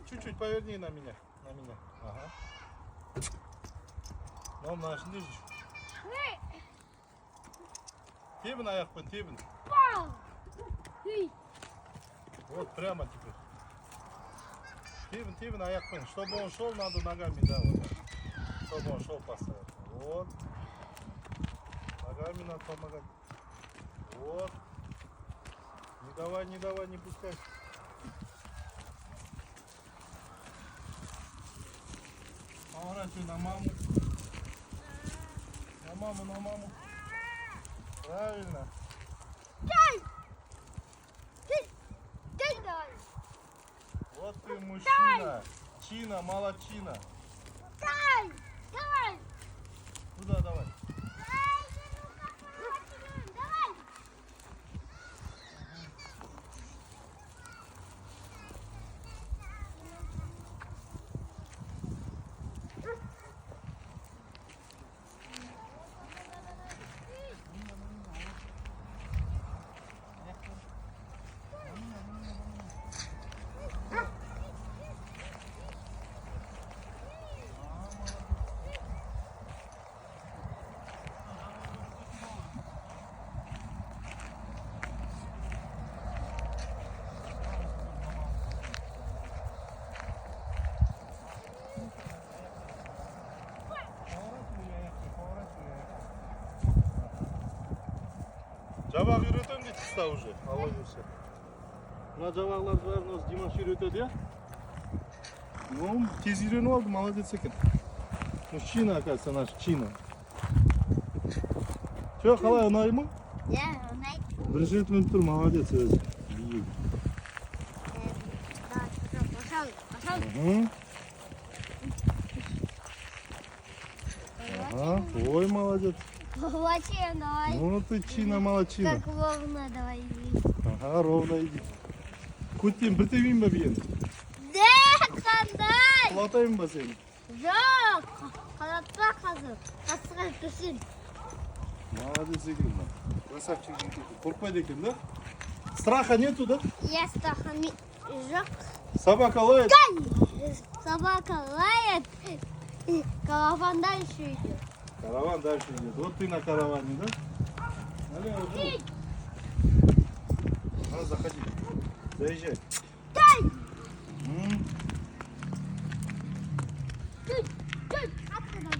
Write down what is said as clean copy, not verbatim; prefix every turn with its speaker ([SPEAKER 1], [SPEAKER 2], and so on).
[SPEAKER 1] Чуть-чуть поверни на меня. На меня. Ага. Ну, наш держишь. Тебен аяқпен, тебен. Вот прямо теперь. Тебен аяқпен. Чтобы он шел, надо ногами, да, вот так. Чтобы он шел постоянно. Вот. Ногами надо помогать. Вот. Не давай, не пускай. Поворачивай на маму. На маму. Правильно. Вот ты мужчина. Чина, молодчина. Куда давай? Жабақ үйретемін дейді қыста уже, алла көрсе. Мына жабағыларды бәрін осы Димаш үйретеді, я? Ну, тез үйреніп алды, молодец екен. Мужчина, оказывается, наш Чина. Че, қалай, ұнай ма?
[SPEAKER 2] Ja, ұнайды.
[SPEAKER 1] Бірінші рет мініп тұр, молодец өзі. Ага, ой, молодец.
[SPEAKER 2] Вообще, давай.
[SPEAKER 1] Ну ты Чина, молодчина.
[SPEAKER 2] Как ровно давай.
[SPEAKER 1] Ага, ровно иди. Куттин, біртемейін бе биен?
[SPEAKER 2] Қандай?
[SPEAKER 1] Құлатайын ба сені?
[SPEAKER 2] Жоқ, қалатпа қазір. Қасыға күшін.
[SPEAKER 1] Молодец екен, красавчик екен. Қорқпайды екен, да? Страха нету, да?
[SPEAKER 2] Я страха жоқ.
[SPEAKER 1] Собака лает?
[SPEAKER 2] Собака лает. Караван дальше идет.
[SPEAKER 1] Караван дальше идет. Вот ты на караване, да? Налево, иди. Ну, заходи. Заезжай.
[SPEAKER 2] Откуда?